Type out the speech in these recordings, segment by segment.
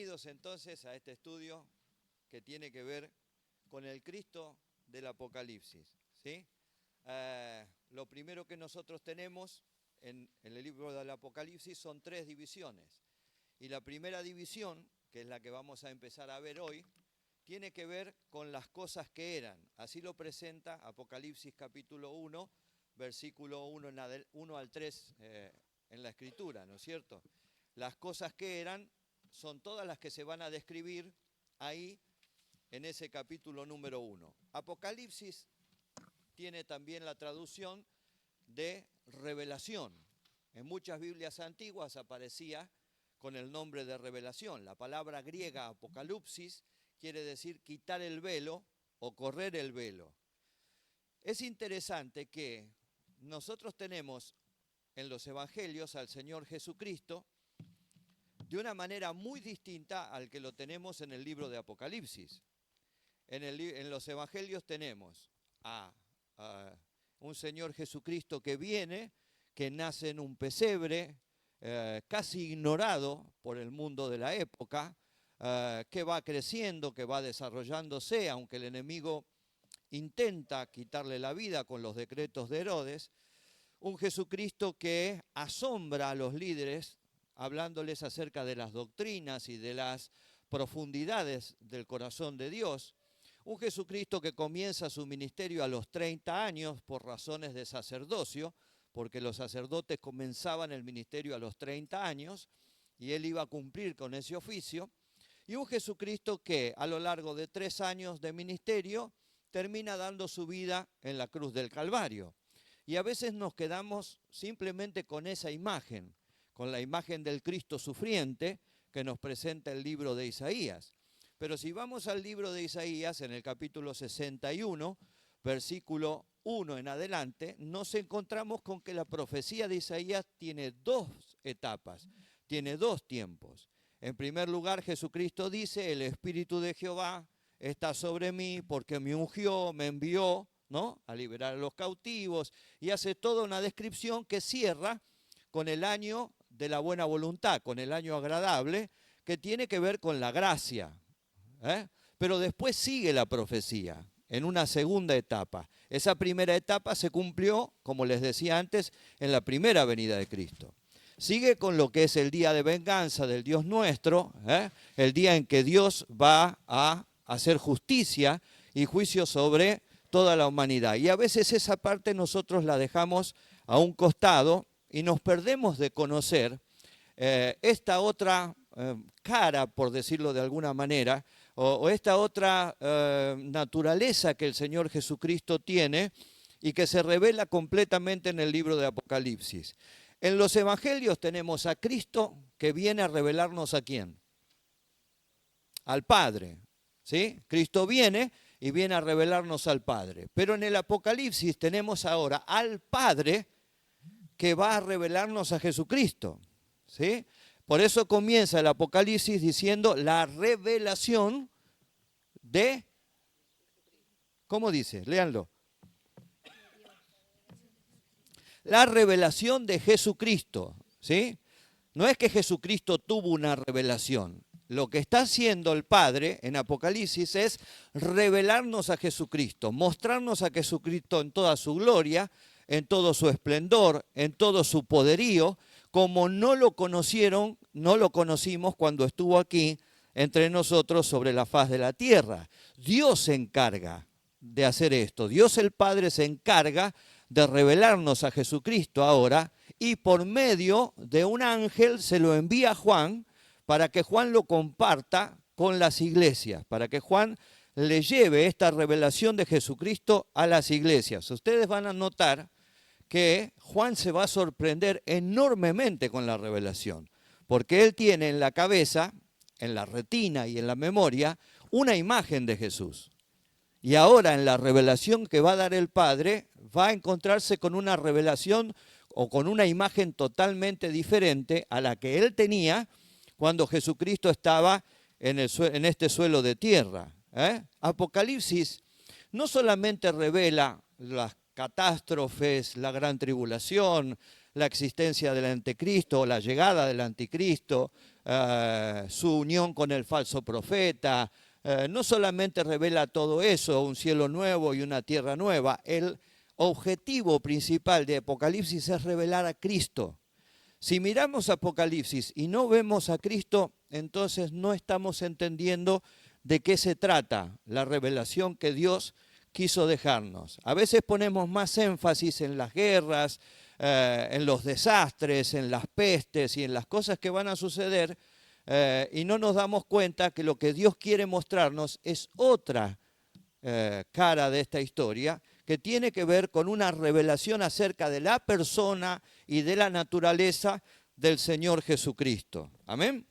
Bienvenidos entonces a este estudio que tiene que ver con el Cristo del Apocalipsis, ¿sí? Lo primero que nosotros tenemos en el libro del Apocalipsis son tres divisiones. Y la primera división, que es la que vamos a empezar a ver hoy, tiene que ver con las cosas que eran. Así lo presenta Apocalipsis capítulo 1, versículo 1 al 3 en la Escritura, ¿no es cierto? Las cosas que eran son todas las que se van a describir ahí en ese capítulo número 1. Apocalipsis tiene también la traducción de revelación. En muchas Biblias antiguas aparecía con el nombre de revelación. La palabra griega apocalipsis quiere decir quitar el velo o correr el velo. Es interesante que nosotros tenemos en los evangelios al Señor Jesucristo de una manera muy distinta al que lo tenemos en el libro de Apocalipsis. En los evangelios tenemos a un Señor Jesucristo que viene, que nace en un pesebre, casi ignorado por el mundo de la época, que va creciendo, que va desarrollándose, aunque el enemigo intenta quitarle la vida con los decretos de Herodes. Un Jesucristo que asombra a los líderes, hablándoles acerca de las doctrinas y de las profundidades del corazón de Dios. Un Jesucristo que comienza su ministerio a los 30 años por razones de sacerdocio, porque los sacerdotes comenzaban el ministerio a los 30 años y él iba a cumplir con ese oficio. Y un Jesucristo que a lo largo de 3 años de ministerio termina dando su vida en la cruz del Calvario. Y a veces nos quedamos simplemente con esa imagen, con la imagen del Cristo sufriente que nos presenta el libro de Isaías. Pero si vamos al libro de Isaías, en el capítulo 61, versículo 1 en adelante, nos encontramos con que la profecía de Isaías tiene 2 etapas, tiene 2 tiempos. En primer lugar, Jesucristo dice, el Espíritu de Jehová está sobre mí porque me ungió, me envió, ¿no?, a liberar a los cautivos, y hace toda una descripción que cierra con el año de la buena voluntad, con el año agradable, que tiene que ver con la gracia. Pero después sigue la profecía en una segunda etapa. Esa primera etapa se cumplió, como les decía antes, en la primera venida de Cristo. Sigue con lo que es el día de venganza del Dios nuestro, el día en que Dios va a hacer justicia y juicio sobre toda la humanidad. Y a veces esa parte nosotros la dejamos a un costado y nos perdemos de conocer esta otra cara, por decirlo de alguna manera, o esta otra naturaleza que el Señor Jesucristo tiene y que se revela completamente en el libro de Apocalipsis. En los evangelios tenemos a Cristo que viene a revelarnos ¿a quién? Al Padre, ¿sí? Cristo viene y viene a revelarnos al Padre. Pero en el Apocalipsis tenemos ahora al Padre que va a revelarnos a Jesucristo, ¿sí? Por eso comienza el Apocalipsis diciendo la revelación de, ¿cómo dice? Léanlo. La revelación de Jesucristo, ¿sí? No es que Jesucristo tuvo una revelación. Lo que está haciendo el Padre en Apocalipsis es revelarnos a Jesucristo, mostrarnos a Jesucristo en toda su gloria, en todo su esplendor, en todo su poderío, como no lo conocimos cuando estuvo aquí entre nosotros sobre la faz de la tierra. Dios se encarga de hacer esto. Dios el Padre se encarga de revelarnos a Jesucristo ahora y por medio de un ángel se lo envía a Juan para que Juan lo comparta con las iglesias, para que Juan le lleve esta revelación de Jesucristo a las iglesias. Ustedes van a notar que Juan se va a sorprender enormemente con la revelación, porque él tiene en la cabeza, en la retina y en la memoria, una imagen de Jesús. Y ahora en la revelación que va a dar el Padre, va a encontrarse con una revelación o con una imagen totalmente diferente a la que él tenía cuando Jesucristo estaba en este suelo de tierra. Apocalipsis no solamente revela las catástrofes, la gran tribulación, la existencia del anticristo, la llegada del anticristo, su unión con el falso profeta. No solamente revela todo eso, un cielo nuevo y una tierra nueva. El objetivo principal de Apocalipsis es revelar a Cristo. Si miramos Apocalipsis y no vemos a Cristo, entonces no estamos entendiendo de qué se trata la revelación que Dios quiso dejarnos. A veces ponemos más énfasis en las guerras, en los desastres, en las pestes y en las cosas que van a suceder, y no nos damos cuenta que lo que Dios quiere mostrarnos es otra cara de esta historia, que tiene que ver con una revelación acerca de la persona y de la naturaleza del Señor Jesucristo. Amén.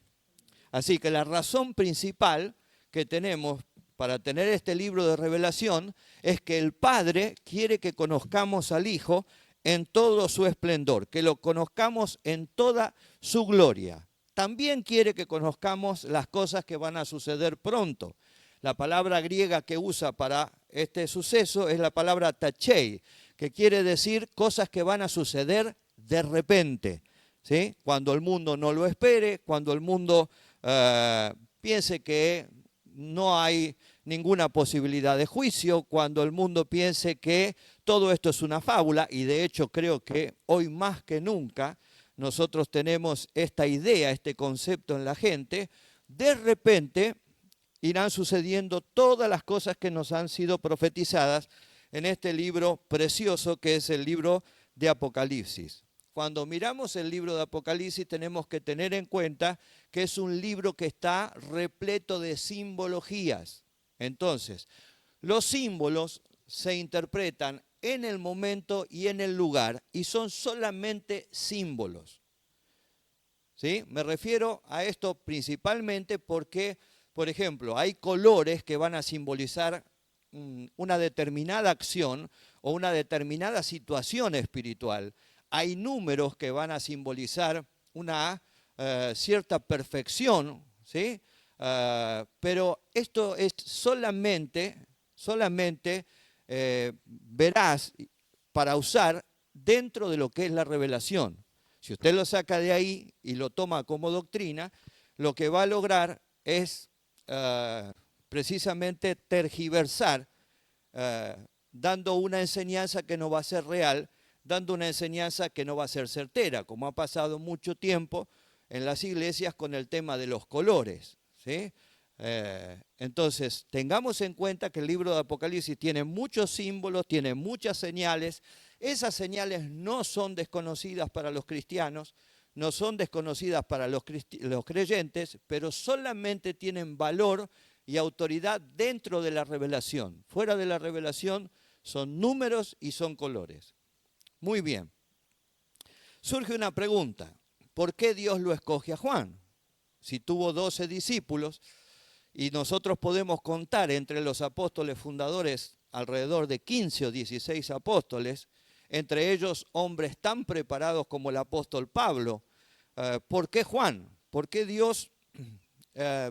Así que la razón principal que tenemos para tener este libro de revelación es que el Padre quiere que conozcamos al Hijo en todo su esplendor, que lo conozcamos en toda su gloria. También quiere que conozcamos las cosas que van a suceder pronto. La palabra griega que usa para este suceso es la palabra tachei, que quiere decir cosas que van a suceder de repente, ¿sí? Cuando el mundo no lo espere, cuando el mundo piense que no hay ninguna posibilidad de juicio, cuando el mundo piense que todo esto es una fábula, y de hecho creo que hoy más que nunca nosotros tenemos esta idea, este concepto en la gente, de repente irán sucediendo todas las cosas que nos han sido profetizadas en este libro precioso que es el libro de Apocalipsis. Cuando miramos el libro de Apocalipsis tenemos que tener en cuenta que es un libro que está repleto de simbologías. Entonces, los símbolos se interpretan en el momento y en el lugar y son solamente símbolos. ¿Sí? Me refiero a esto principalmente porque, por ejemplo, hay colores que van a simbolizar una determinada acción o una determinada situación espiritual. Hay números que van a simbolizar una cierta perfección, ¿sí? Pero esto es solamente veraz para usar dentro de lo que es la revelación. Si usted lo saca de ahí y lo toma como doctrina, lo que va a lograr es precisamente tergiversar, dando una enseñanza que no va a ser real, dando una enseñanza que no va a ser certera, como ha pasado mucho tiempo en las iglesias con el tema de los colores, ¿sí? Entonces, tengamos en cuenta que el libro de Apocalipsis tiene muchos símbolos, tiene muchas señales. Esas señales no son desconocidas para los cristianos, no son desconocidas para los creyentes, pero solamente tienen valor y autoridad dentro de la revelación. Fuera de la revelación son números y son colores. Muy bien. Surge una pregunta. ¿Por qué Dios lo escoge a Juan? Si tuvo 12 discípulos y nosotros podemos contar entre los apóstoles fundadores alrededor de 15 o 16 apóstoles, entre ellos hombres tan preparados como el apóstol Pablo. ¿Por qué Juan? ¿Por qué Dios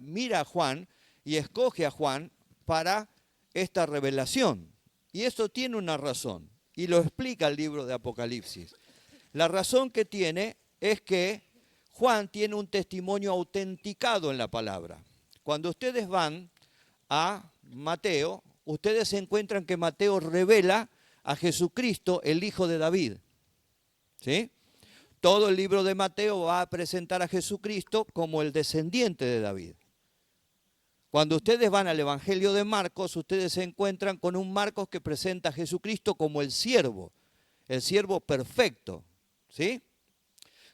mira a Juan y escoge a Juan para esta revelación? Y esto tiene una razón, y lo explica el libro de Apocalipsis. La razón que tiene es que Juan tiene un testimonio autenticado en la palabra. Cuando ustedes van a Mateo, ustedes encuentran que Mateo revela a Jesucristo, el hijo de David. ¿Sí? Todo el libro de Mateo va a presentar a Jesucristo como el descendiente de David. Cuando ustedes van al Evangelio de Marcos, ustedes se encuentran con un Marcos que presenta a Jesucristo como el siervo perfecto. ¿Sí?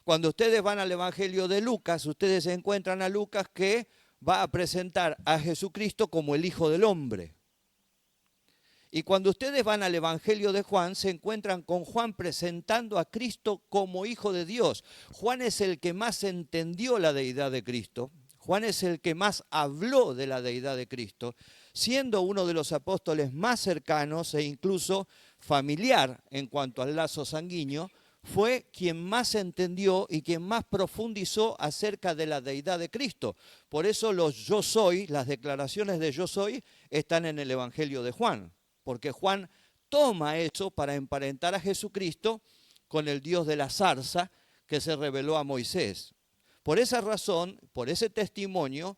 Cuando ustedes van al Evangelio de Lucas, ustedes se encuentran a Lucas que va a presentar a Jesucristo como el Hijo del Hombre. Y cuando ustedes van al Evangelio de Juan, se encuentran con Juan presentando a Cristo como Hijo de Dios. Juan es el que más entendió la deidad de Cristo. Juan es el que más habló de la deidad de Cristo, siendo uno de los apóstoles más cercanos e incluso familiar en cuanto al lazo sanguíneo. Fue quien más entendió y quien más profundizó acerca de la deidad de Cristo. Por eso los yo soy, las declaraciones de yo soy, están en el Evangelio de Juan. Porque Juan toma eso para emparentar a Jesucristo con el Dios de la zarza que se reveló a Moisés. Por esa razón, por ese testimonio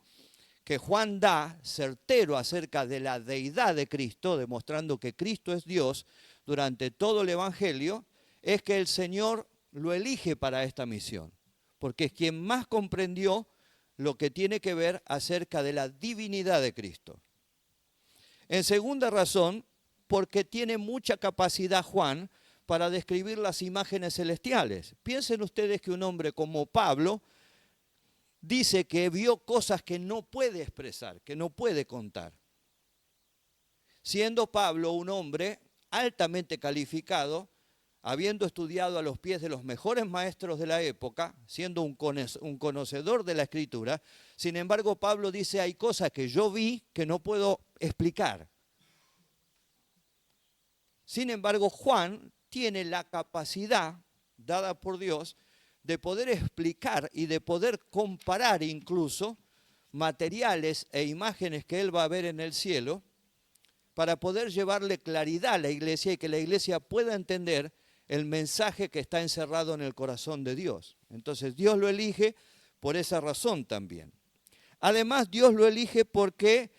que Juan da, certero acerca de la deidad de Cristo, demostrando que Cristo es Dios durante todo el Evangelio, es que el Señor lo elige para esta misión, porque es quien más comprendió lo que tiene que ver acerca de la divinidad de Cristo. En segunda razón, porque tiene mucha capacidad Juan para describir las imágenes celestiales. Piensen ustedes que un hombre como Pablo dice que vio cosas que no puede expresar, que no puede contar. Siendo Pablo un hombre altamente calificado, habiendo estudiado a los pies de los mejores maestros de la época, siendo un conocedor de la Escritura, sin embargo Pablo dice, hay cosas que yo vi que no puedo explicar. Sin embargo, Juan tiene la capacidad dada por Dios de poder explicar y de poder comparar incluso materiales e imágenes que él va a ver en el cielo para poder llevarle claridad a la iglesia y que la iglesia pueda entender el mensaje que está encerrado en el corazón de Dios. Entonces Dios lo elige por esa razón también. Además, Dios lo elige porque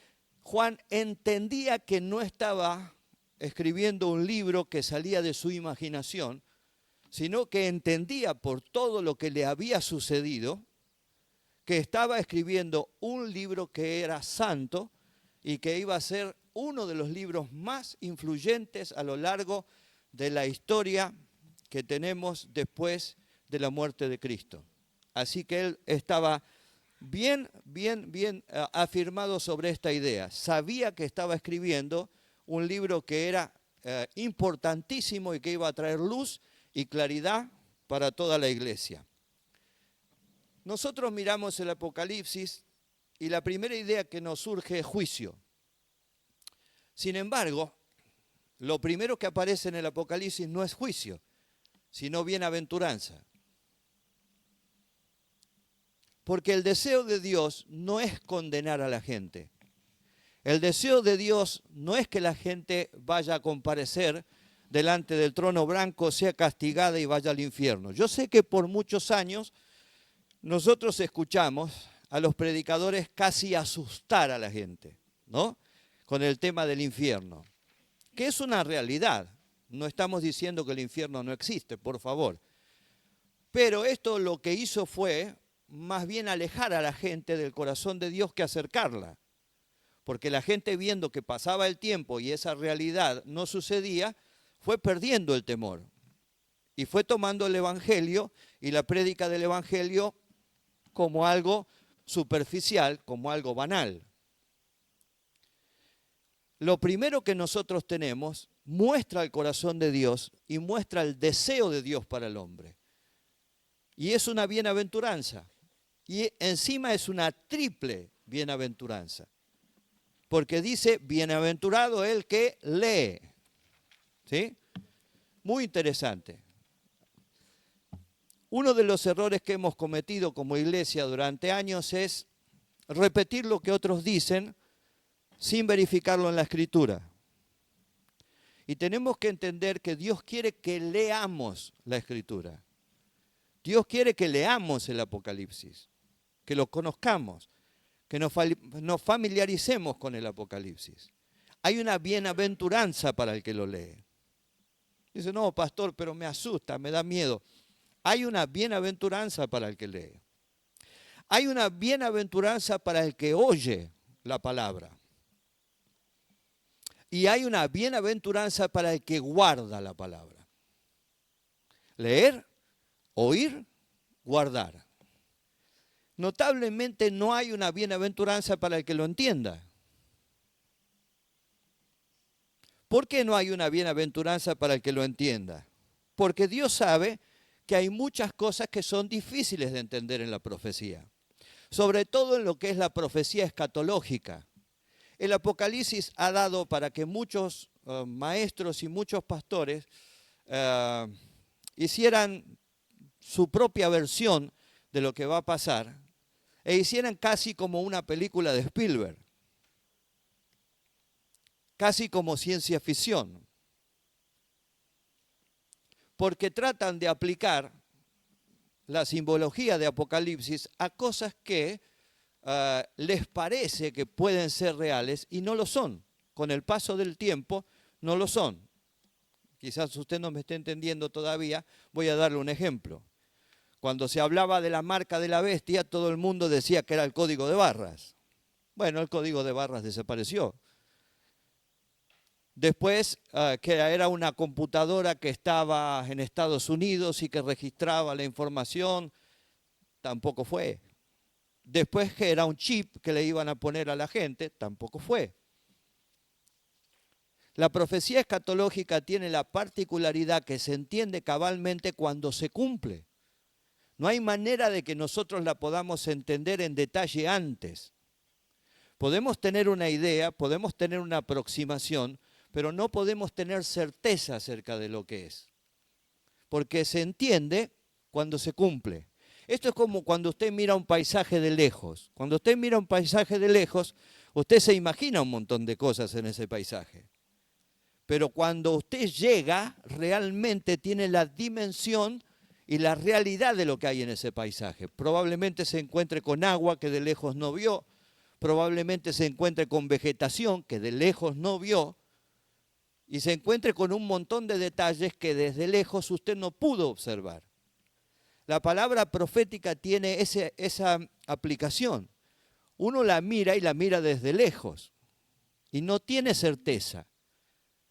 Juan entendía que no estaba escribiendo un libro que salía de su imaginación, sino que entendía por todo lo que le había sucedido, que estaba escribiendo un libro que era santo y que iba a ser uno de los libros más influyentes a lo largo de la historia que tenemos después de la muerte de Cristo. Así que él estaba bien afirmado sobre esta idea. Sabía que estaba escribiendo un libro que era importantísimo y que iba a traer luz y claridad para toda la iglesia. Nosotros miramos el Apocalipsis y la primera idea que nos surge es juicio. Sin embargo, lo primero que aparece en el Apocalipsis no es juicio, sino bienaventuranza. Porque el deseo de Dios no es condenar a la gente. El deseo de Dios no es que la gente vaya a comparecer delante del trono blanco, sea castigada y vaya al infierno. Yo sé que por muchos años nosotros escuchamos a los predicadores casi asustar a la gente, ¿no? Con el tema del infierno, que es una realidad. No estamos diciendo que el infierno no existe, por favor. Pero esto lo que hizo fue más bien alejar a la gente del corazón de Dios que acercarla. Porque la gente, viendo que pasaba el tiempo y esa realidad no sucedía, fue perdiendo el temor. Y fue tomando el Evangelio y la prédica del Evangelio como algo superficial, como algo banal. Lo primero que nosotros tenemos muestra el corazón de Dios y muestra el deseo de Dios para el hombre. Y es una bienaventuranza. Y encima es una triple bienaventuranza. Porque dice, bienaventurado el que lee. ¿Sí? Muy interesante. Uno de los errores que hemos cometido como iglesia durante años es repetir lo que otros dicen sin verificarlo en la Escritura. Y tenemos que entender que Dios quiere que leamos la Escritura. Dios quiere que leamos el Apocalipsis, que lo conozcamos, que nos familiaricemos con el Apocalipsis. Hay una bienaventuranza para el que lo lee. Dice, no, pastor, pero me asusta, me da miedo. Hay una bienaventuranza para el que lee. Hay una bienaventuranza para el que oye la palabra. Y hay una bienaventuranza para el que guarda la palabra. Leer, oír, guardar. Notablemente no hay una bienaventuranza para el que lo entienda. ¿Por qué no hay una bienaventuranza para el que lo entienda? Porque Dios sabe que hay muchas cosas que son difíciles de entender en la profecía. Sobre todo en lo que es la profecía escatológica. El Apocalipsis ha dado para que muchos maestros y muchos pastores hicieran su propia versión de lo que va a pasar e hicieran casi como una película de Spielberg, casi como ciencia ficción, porque tratan de aplicar la simbología de Apocalipsis a cosas que les parece que pueden ser reales y no lo son. Con el paso del tiempo no lo son. Quizás usted no me esté entendiendo todavía, voy a darle un ejemplo. Cuando se hablaba de la marca de la bestia, todo el mundo decía que era el código de barras. Bueno, el código de barras desapareció. Después, que era una computadora que estaba en Estados Unidos y que registraba la información, tampoco fue. Después, que era un chip que le iban a poner a la gente, tampoco fue. La profecía escatológica tiene la particularidad que se entiende cabalmente cuando se cumple. No hay manera de que nosotros la podamos entender en detalle antes. Podemos tener una idea, podemos tener una aproximación, pero no podemos tener certeza acerca de lo que es. Porque se entiende cuando se cumple. Esto es como cuando usted mira un paisaje de lejos. Cuando usted mira un paisaje de lejos, usted se imagina un montón de cosas en ese paisaje. Pero cuando usted llega, realmente tiene la dimensión y la realidad de lo que hay en ese paisaje. Probablemente se encuentre con agua que de lejos no vio, probablemente se encuentre con vegetación que de lejos no vio, y se encuentre con un montón de detalles que desde lejos usted no pudo observar. La palabra profética tiene esa aplicación. Uno la mira y la mira desde lejos y no tiene certeza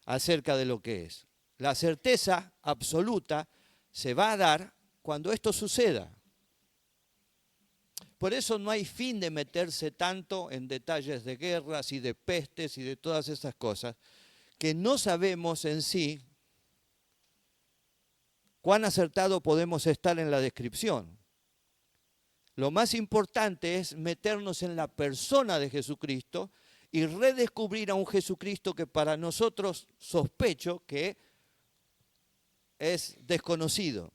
acerca de lo que es. La certeza absoluta se va a dar cuando esto suceda. Por eso no hay fin de meterse tanto en detalles de guerras y de pestes y de todas esas cosas, que no sabemos en sí cuán acertado podemos estar en la descripción. Lo más importante es meternos en la persona de Jesucristo y redescubrir a un Jesucristo que para nosotros sospecho que es desconocido.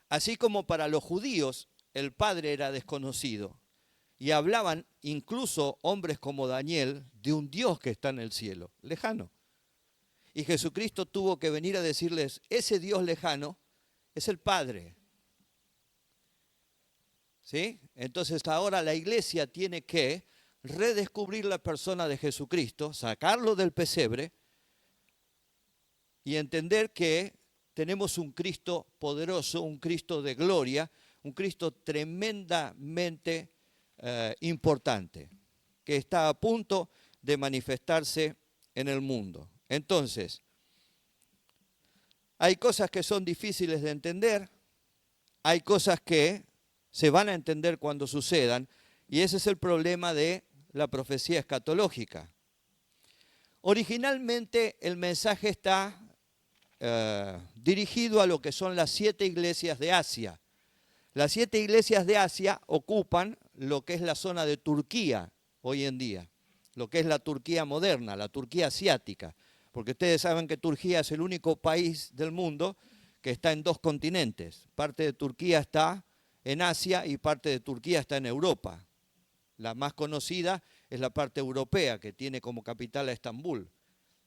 Así como para los judíos el Padre era desconocido y hablaban incluso hombres como Daniel de un Dios que está en el cielo, lejano. Y Jesucristo tuvo que venir a decirles, ese Dios lejano es el Padre. ¿Sí? Entonces ahora la iglesia tiene que redescubrir la persona de Jesucristo, sacarlo del pesebre y entender que tenemos un Cristo poderoso, un Cristo de gloria, un Cristo tremendamente importante, que está a punto de manifestarse en el mundo. Entonces, hay cosas que son difíciles de entender, hay cosas que se van a entender cuando sucedan, y ese es el problema de la profecía escatológica. Originalmente el mensaje está dirigido a lo que son las 7 iglesias de Asia. Las 7 iglesias de Asia ocupan lo que es la zona de Turquía hoy en día, lo que es la Turquía moderna, la Turquía asiática, porque ustedes saben que Turquía es el único país del mundo que está en 2 continentes. Parte de Turquía está en Asia y parte de Turquía está en Europa. La más conocida es la parte europea, que tiene como capital a Estambul,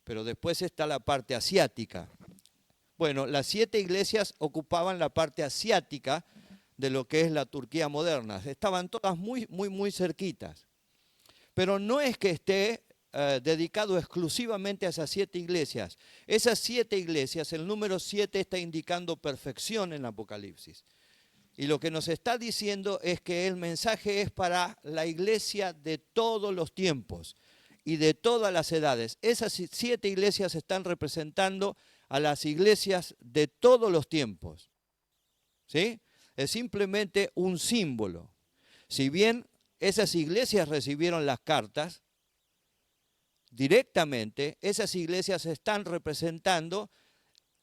pero después está la parte asiática. Bueno, las 7 iglesias ocupaban la parte asiática de lo que es la Turquía moderna. Estaban todas muy cerquitas. Pero no es que esté dedicado exclusivamente a esas 7 iglesias. Esas 7 iglesias, el número 7 está indicando perfección en Apocalipsis. Y lo que nos está diciendo es que el mensaje es para la iglesia de todos los tiempos y de todas las edades. Esas 7 iglesias están representando a las iglesias de todos los tiempos. ¿Sí? Es simplemente un símbolo. Si bien esas iglesias recibieron las cartas, directamente esas iglesias están representando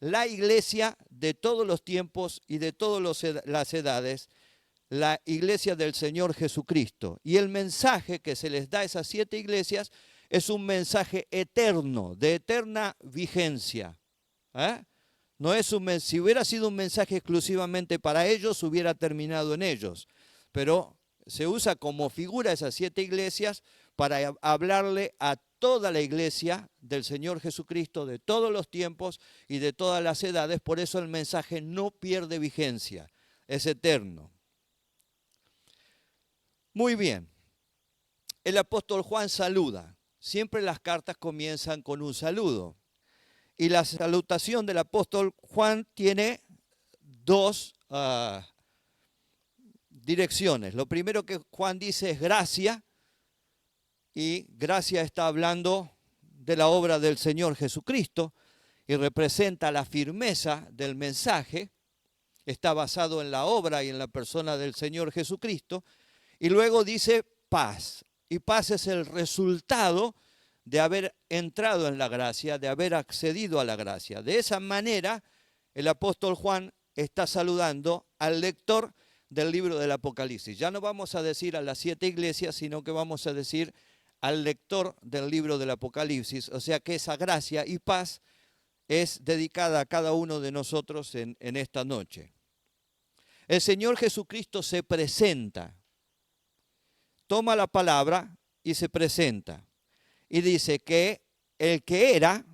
la iglesia de todos los tiempos y de todas las edades, la iglesia del Señor Jesucristo. Y el mensaje que se les da a esas 7 iglesias es un mensaje eterno, de eterna vigencia. No es si hubiera sido un mensaje exclusivamente para ellos, hubiera terminado en ellos. Pero se usa como figura esas 7 iglesias para hablarle a toda la iglesia del Señor Jesucristo de todos los tiempos y de todas las edades. Por eso el mensaje no pierde vigencia. es eterno. Muy bien. El apóstol Juan saluda. Siempre las cartas comienzan con un saludo. Y la salutación del apóstol Juan tiene dos direcciones. Lo primero que Juan dice es gracia, y gracia está hablando de la obra del Señor Jesucristo y representa la firmeza del mensaje. Está basado en la obra y en la persona del Señor Jesucristo. Y luego dice paz. Y paz es el resultado de haber entrado en la gracia, de haber accedido a la gracia. De esa manera, el apóstol Juan está saludando al lector del libro del Apocalipsis. Ya no vamos a decir a las 7 iglesias, sino que vamos a decir al lector del libro del Apocalipsis. O sea que esa gracia y paz es dedicada a cada uno de nosotros en esta noche. El Señor Jesucristo se presenta, toma la palabra y se presenta. Y dice que el que era,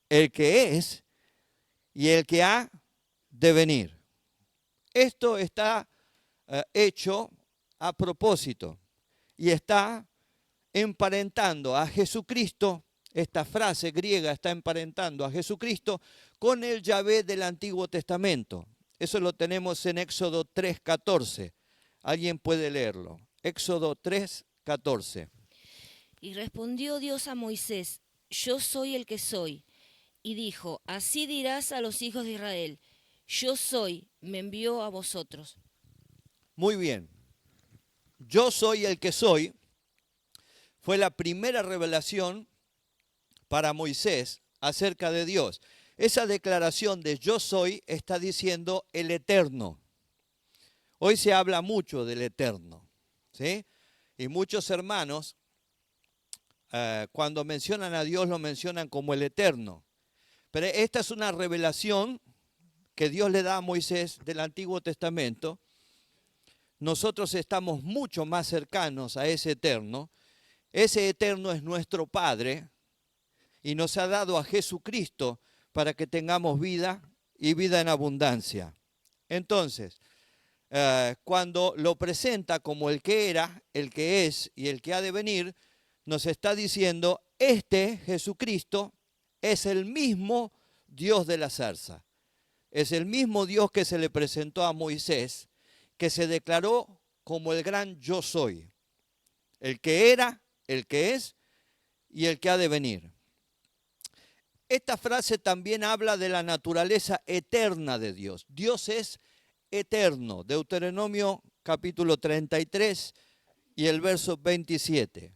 el que es y el que ha de venir. Esto está hecho a propósito y está emparentando a Jesucristo. Esta frase griega está emparentando a Jesucristo con el Yahvé del Antiguo Testamento. Eso lo tenemos en Éxodo 3:14. Alguien puede leerlo. Éxodo 3:14. Y respondió Dios a Moisés: yo soy el que soy. Y dijo: así dirás a los hijos de Israel: yo soy, me envió a vosotros. Muy bien. Yo soy el que soy fue la primera revelación para Moisés acerca de Dios. Esa declaración de yo soy está diciendo el eterno. Hoy se habla mucho del eterno, ¿sí? Y muchos hermanos, cuando mencionan a Dios, lo mencionan como el eterno. Pero esta es una revelación que Dios le da a Moisés del Antiguo Testamento. Nosotros estamos mucho más cercanos a ese eterno. Ese eterno es nuestro Padre y nos ha dado a Jesucristo para que tengamos vida y vida en abundancia. Entonces, cuando lo presenta como el que era, el que es y el que ha de venir, nos está diciendo, este Jesucristo es el mismo Dios de la zarza. Es el mismo Dios que se le presentó a Moisés, que se declaró como el gran yo soy. El que era, el que es y el que ha de venir. Esta frase también habla de la naturaleza eterna de Dios. Dios es eterno. Deuteronomio capítulo 33 y el verso 27.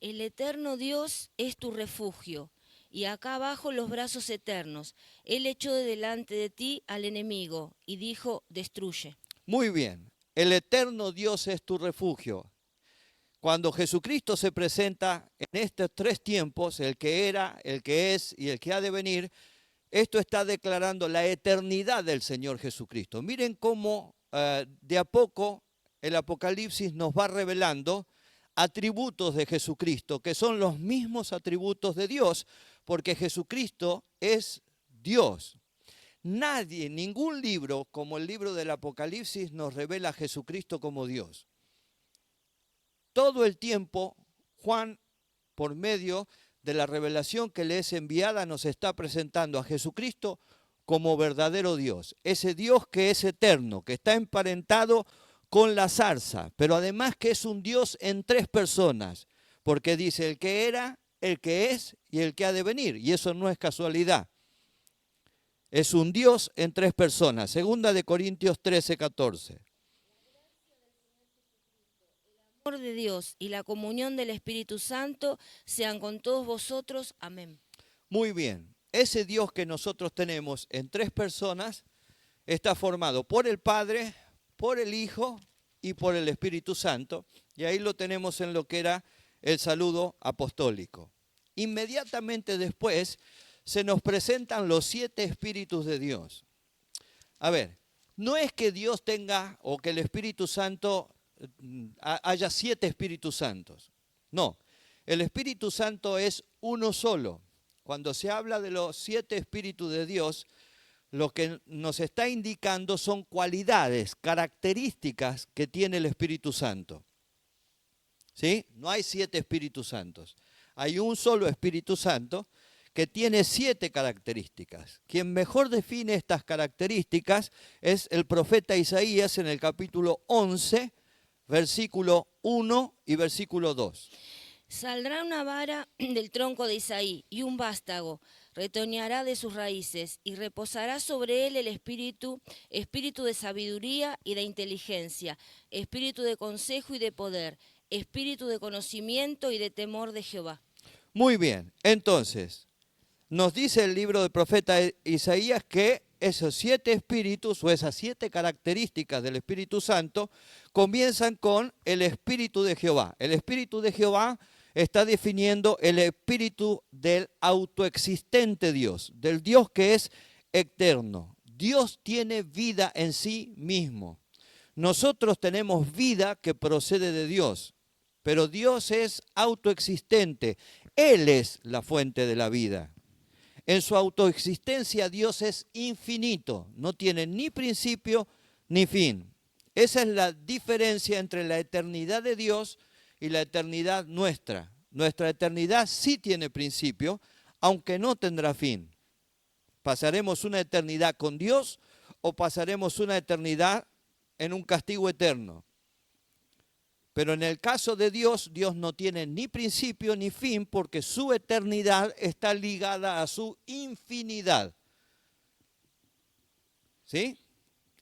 El eterno Dios es tu refugio, y acá abajo los brazos eternos. Él echó de delante de ti al enemigo y dijo: destruye. Muy bien. El eterno Dios es tu refugio. Cuando Jesucristo se presenta en estos tres tiempos, el que era, el que es y el que ha de venir, esto está declarando la eternidad del Señor Jesucristo. Miren cómo de a poco el Apocalipsis nos va revelando atributos de Jesucristo, que son los mismos atributos de Dios, porque Jesucristo es Dios. Nadie, ningún libro como el libro del Apocalipsis nos revela a Jesucristo como Dios. Todo el tiempo, Juan, por medio de la revelación que le es enviada, nos está presentando a Jesucristo como verdadero Dios. Ese Dios que es eterno, que está emparentado con la zarza, pero además que es un Dios en tres personas, porque dice el que era, el que es y el que ha de venir. Y eso no es casualidad. Es un Dios en tres personas. Segunda de Corintios 13:14. El amor de Dios y la comunión del Espíritu Santo sean con todos vosotros. Amén. Muy bien. Ese Dios que nosotros tenemos en tres personas está formado por el Padre, por el Hijo y por el Espíritu Santo. Y ahí lo tenemos en lo que era el saludo apostólico. Inmediatamente después se nos presentan los 7 espíritus de Dios. A ver, no es que Dios tenga o que el Espíritu Santo haya 7 Espíritus Santos. No, el Espíritu Santo es uno solo. Cuando se habla de los 7 espíritus de Dios, lo que nos está indicando son cualidades, características que tiene el Espíritu Santo. ¿Sí? No hay 7 Espíritus Santos. Hay un solo Espíritu Santo que tiene 7 características. Quien mejor define estas características es el profeta Isaías en el capítulo 11, versículo 1 y versículo 2. Saldrá una vara del tronco de Isaí y un vástago retoñará de sus raíces y reposará sobre él el espíritu de sabiduría y de inteligencia, espíritu de consejo y de poder, espíritu de conocimiento y de temor de Jehová. Muy bien, entonces, nos dice el libro del profeta Isaías que esos 7 espíritus o esas 7 características del Espíritu Santo comienzan con el Espíritu de Jehová. El Espíritu de Jehová está definiendo el espíritu del autoexistente Dios, del Dios que es eterno. Dios tiene vida en sí mismo. Nosotros tenemos vida que procede de Dios, pero Dios es autoexistente. Él es la fuente de la vida. En su autoexistencia Dios es infinito, no tiene ni principio ni fin. Esa es la diferencia entre la eternidad de Dios y la eternidad nuestra. Nuestra eternidad sí tiene principio, aunque no tendrá fin. ¿Pasaremos una eternidad con Dios o pasaremos una eternidad en un castigo eterno? Pero en el caso de Dios, Dios no tiene ni principio ni fin porque su eternidad está ligada a su infinidad. ¿Sí?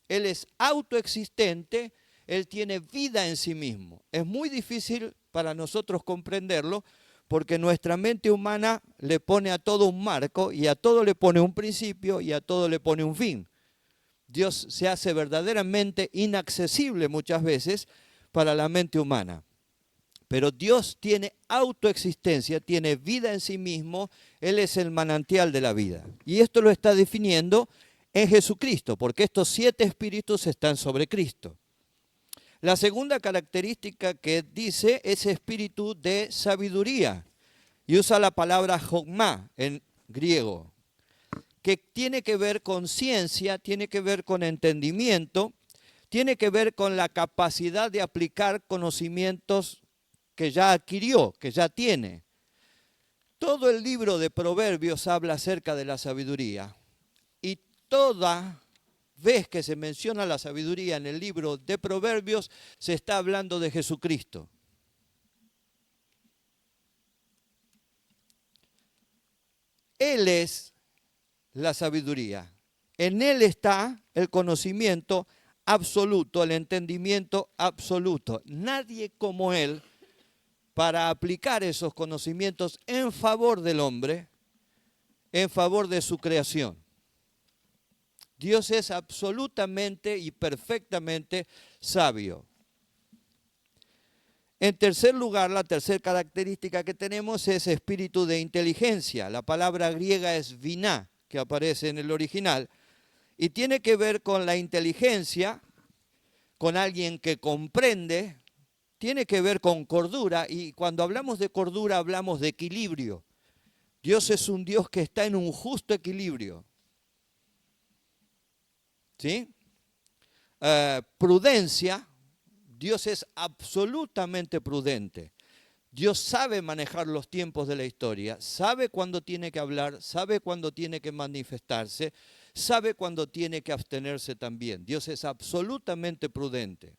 Él es autoexistente, Él tiene vida en sí mismo. Es muy difícil para nosotros comprenderlo porque nuestra mente humana le pone a todo un marco y a todo le pone un principio y a todo le pone un fin. Dios se hace verdaderamente inaccesible muchas veces para la mente humana. Pero Dios tiene autoexistencia, tiene vida en sí mismo, Él es el manantial de la vida. Y esto lo está definiendo en Jesucristo, porque estos 7 espíritus están sobre Cristo. La segunda característica que dice es espíritu de sabiduría, y usa la palabra jogma en griego, que tiene que ver con ciencia, tiene que ver con entendimiento, tiene que ver con la capacidad de aplicar conocimientos que ya adquirió, que ya tiene. Todo el libro de Proverbios habla acerca de la sabiduría. Y toda vez que se menciona la sabiduría en el libro de Proverbios, se está hablando de Jesucristo. Él es la sabiduría. En Él está el conocimiento absoluto, el entendimiento absoluto. Nadie como Él para aplicar esos conocimientos en favor del hombre, en favor de su creación. Dios es absolutamente y perfectamente sabio. En tercer lugar, la tercera característica que tenemos es espíritu de inteligencia. La palabra griega es viná, que aparece en el original, y tiene que ver con la inteligencia, con alguien que comprende, tiene que ver con cordura, y cuando hablamos de cordura hablamos de equilibrio. Dios es un Dios que está en un justo equilibrio. ¿Sí? Prudencia, Dios es absolutamente prudente. Dios sabe manejar los tiempos de la historia, sabe cuándo tiene que hablar, sabe cuándo tiene que manifestarse, sabe cuándo tiene que abstenerse también. Dios es absolutamente prudente.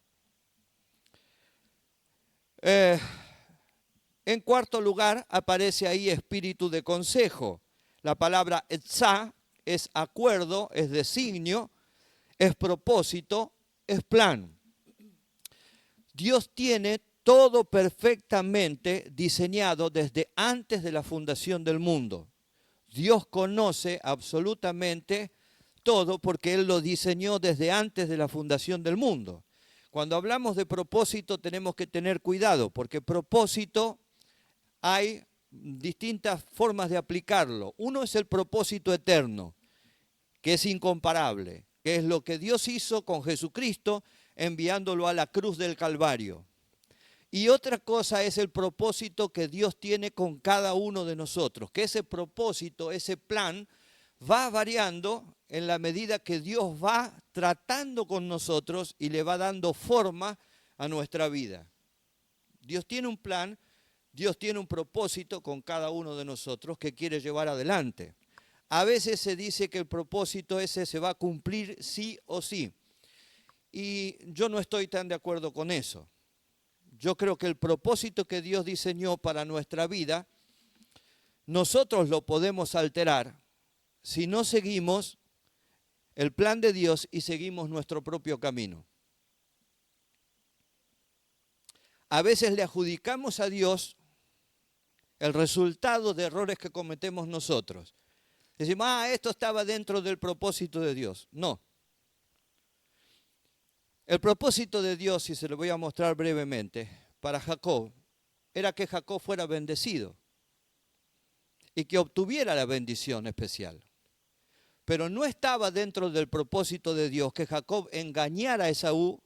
En cuarto lugar, aparece ahí espíritu de consejo. La palabra etzá es acuerdo, es designio, es propósito, es plan. Dios tiene todo perfectamente diseñado desde antes de la fundación del mundo. Dios conoce absolutamente todo porque Él lo diseñó desde antes de la fundación del mundo. Cuando hablamos de propósito tenemos que tener cuidado porque propósito hay distintas formas de aplicarlo. Uno es el propósito eterno, que es incomparable, que es lo que Dios hizo con Jesucristo enviándolo a la cruz del Calvario. Y otra cosa es el propósito que Dios tiene con cada uno de nosotros, que ese propósito, ese plan, va variando en la medida que Dios va tratando con nosotros y le va dando forma a nuestra vida. Dios tiene un plan, Dios tiene un propósito con cada uno de nosotros que quiere llevar adelante. A veces se dice que el propósito ese se va a cumplir sí o sí. Y yo no estoy tan de acuerdo con eso. Yo creo que el propósito que Dios diseñó para nuestra vida, nosotros lo podemos alterar si no seguimos el plan de Dios y seguimos nuestro propio camino. A veces le adjudicamos a Dios el resultado de errores que cometemos nosotros. Decimos, esto estaba dentro del propósito de Dios. No. El propósito de Dios, y se lo voy a mostrar brevemente, para Jacob, era que Jacob fuera bendecido y que obtuviera la bendición especial. Pero no estaba dentro del propósito de Dios que Jacob engañara a Esaú,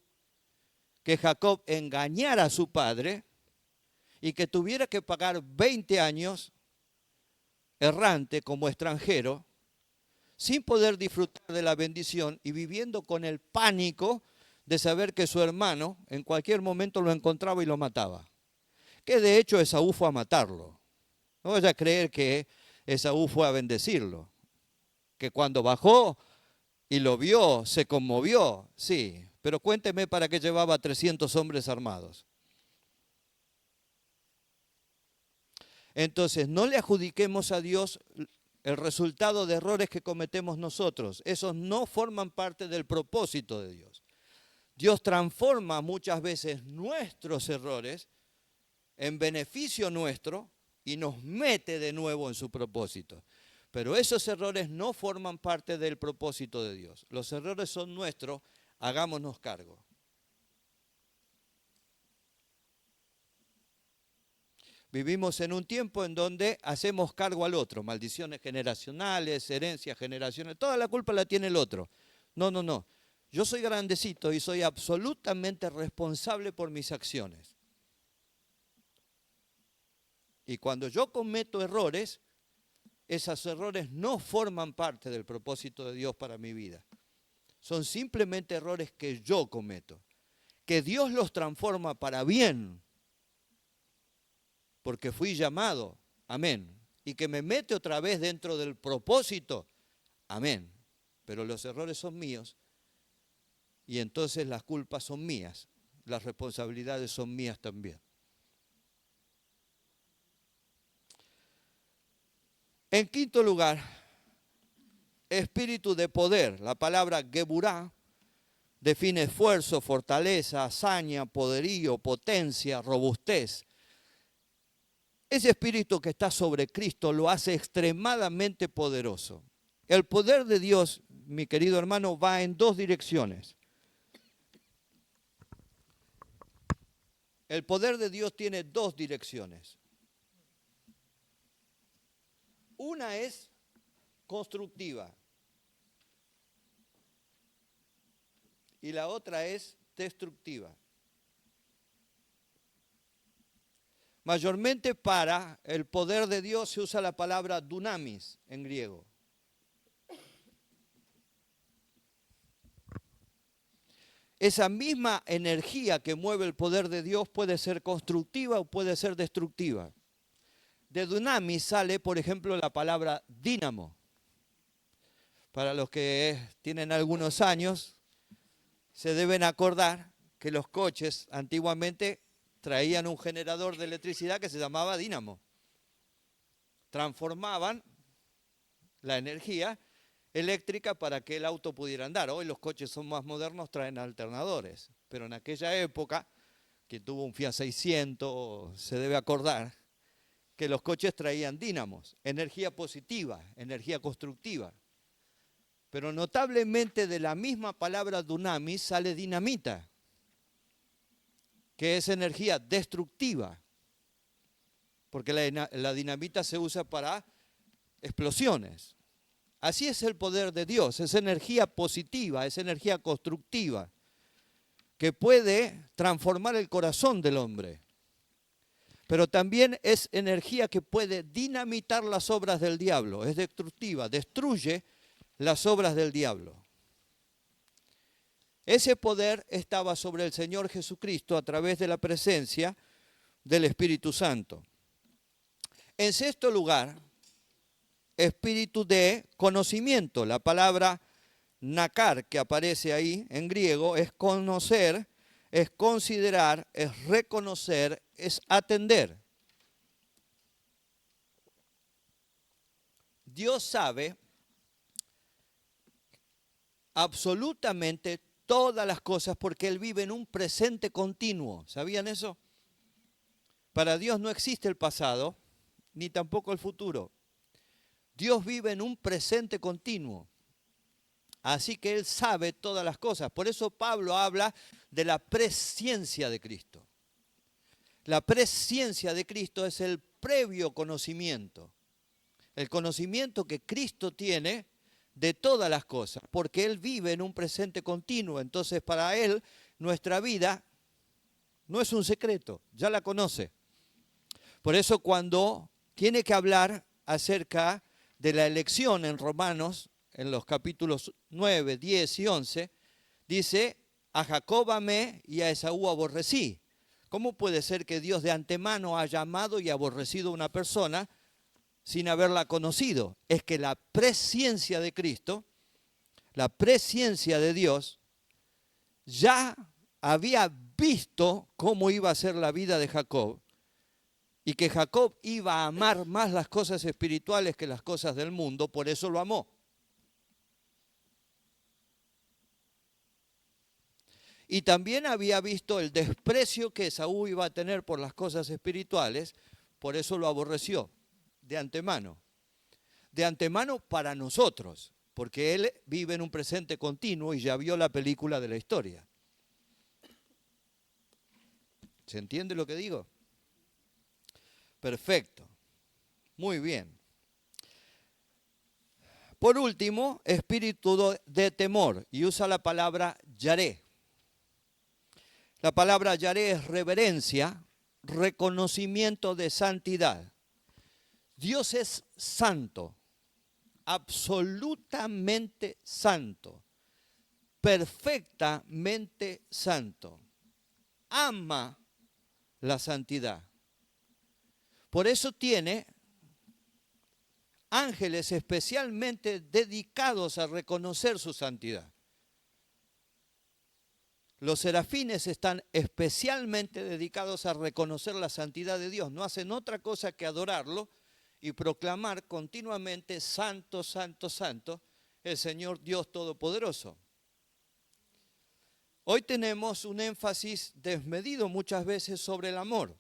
que Jacob engañara a su padre y que tuviera que pagar 20 años errante como extranjero, sin poder disfrutar de la bendición y viviendo con el pánico de saber que su hermano en cualquier momento lo encontraba y lo mataba. Que de hecho Esaú fue a matarlo. No vaya a creer que Esaú fue a bendecirlo. Que cuando bajó y lo vio, se conmovió, sí. Pero cuénteme para qué llevaba 300 hombres armados. Entonces, no le adjudiquemos a Dios el resultado de errores que cometemos nosotros. Esos no forman parte del propósito de Dios. Dios transforma muchas veces nuestros errores en beneficio nuestro y nos mete de nuevo en su propósito. Pero esos errores no forman parte del propósito de Dios. Los errores son nuestros, hagámonos cargo. Vivimos en un tiempo en donde hacemos cargo al otro, maldiciones generacionales, herencias generacionales, toda la culpa la tiene el otro. No. Yo soy grandecito y soy absolutamente responsable por mis acciones. Y cuando yo cometo errores, esos errores no forman parte del propósito de Dios para mi vida. Son simplemente errores que yo cometo. Que Dios los transforma para bien, porque fui llamado, amén. Y que me mete otra vez dentro del propósito, amén. Pero los errores son míos. Y entonces las culpas son mías, las responsabilidades son mías también. En quinto lugar, espíritu de poder. La palabra geburá define esfuerzo, fortaleza, hazaña, poderío, potencia, robustez. Ese espíritu que está sobre Cristo lo hace extremadamente poderoso. El poder de Dios, mi querido hermano, va en dos direcciones. El poder de Dios tiene dos direcciones. Una es constructiva y la otra es destructiva. Mayormente para el poder de Dios se usa la palabra dunamis en griego. Esa misma energía que mueve el poder de Dios puede ser constructiva o puede ser destructiva. De dunamis sale, por ejemplo, la palabra dínamo. Para los que tienen algunos años, se deben acordar que los coches antiguamente traían un generador de electricidad que se llamaba dínamo. Transformaban la energía eléctrica para que el auto pudiera andar. Hoy los coches son más modernos, traen alternadores. Pero en aquella época, que tuvo un Fiat 600, se debe acordar que los coches traían dínamos, energía positiva, energía constructiva. Pero notablemente de la misma palabra dunamis sale dinamita, que es energía destructiva, porque la dinamita se usa para explosiones. Así es el poder de Dios, es energía positiva, es energía constructiva, que puede transformar el corazón del hombre. Pero también es energía que puede dinamitar las obras del diablo, es destructiva, destruye las obras del diablo. Ese poder estaba sobre el Señor Jesucristo a través de la presencia del Espíritu Santo. En sexto lugar, espíritu de conocimiento. La palabra nakar que aparece ahí en griego es conocer, es considerar, es reconocer, es atender. Dios sabe absolutamente todas las cosas porque Él vive en un presente continuo. ¿Sabían eso? Para Dios no existe el pasado, ni tampoco el futuro. Dios vive en un presente continuo. Así que Él sabe todas las cosas. Por eso Pablo habla de la presciencia de Cristo. La presciencia de Cristo es el previo conocimiento. El conocimiento que Cristo tiene de todas las cosas, porque Él vive en un presente continuo. Entonces para Él nuestra vida no es un secreto, ya la conoce. Por eso cuando tiene que hablar acerca de la elección en Romanos, en los capítulos 9, 10 y 11, dice, a Jacob amé y a Esaú aborrecí. ¿Cómo puede ser que Dios de antemano haya amado y aborrecido a una persona sin haberla conocido? Es que la presciencia de Cristo, la presciencia de Dios, ya había visto cómo iba a ser la vida de Jacob y que Jacob iba a amar más las cosas espirituales que las cosas del mundo, por eso lo amó. Y también había visto el desprecio que Esaú iba a tener por las cosas espirituales, por eso lo aborreció de antemano. De antemano para nosotros, porque él vive en un presente continuo y ya vio la película de la historia. ¿Se entiende lo que digo? Perfecto. Muy bien. Por último, espíritu de temor, y usa la palabra yaré. La palabra yaré es reverencia, reconocimiento de santidad. Dios es santo, absolutamente santo, perfectamente santo. Ama la santidad. Por eso tiene ángeles especialmente dedicados a reconocer su santidad. Los serafines están especialmente dedicados a reconocer la santidad de Dios. No hacen otra cosa que adorarlo y proclamar continuamente, santo, santo, santo, el Señor Dios Todopoderoso. Hoy tenemos un énfasis desmedido muchas veces sobre el amor.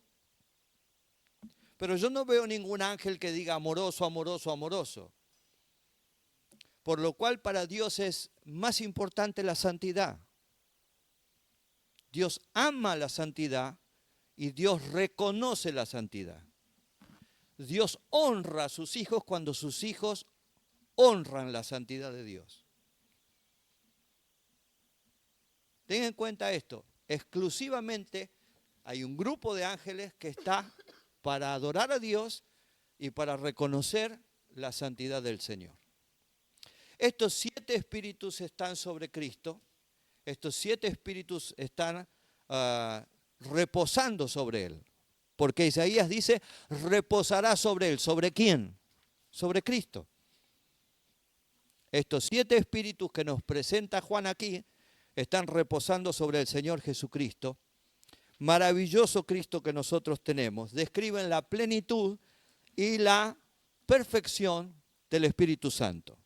Pero yo no veo ningún ángel que diga amoroso, amoroso, amoroso. Por lo cual para Dios es más importante la santidad. Dios ama la santidad y Dios reconoce la santidad. Dios honra a sus hijos cuando sus hijos honran la santidad de Dios. Ten en cuenta esto, exclusivamente hay un grupo de ángeles que está para adorar a Dios y para reconocer la santidad del Señor. Estos 7 espíritus están sobre Cristo. Estos 7 espíritus están reposando sobre Él. Porque Isaías dice, reposará sobre Él. ¿Sobre quién? Sobre Cristo. Estos 7 espíritus que nos presenta Juan aquí están reposando sobre el Señor Jesucristo. Maravilloso Cristo que nosotros tenemos. Describen la plenitud y la perfección del Espíritu Santo.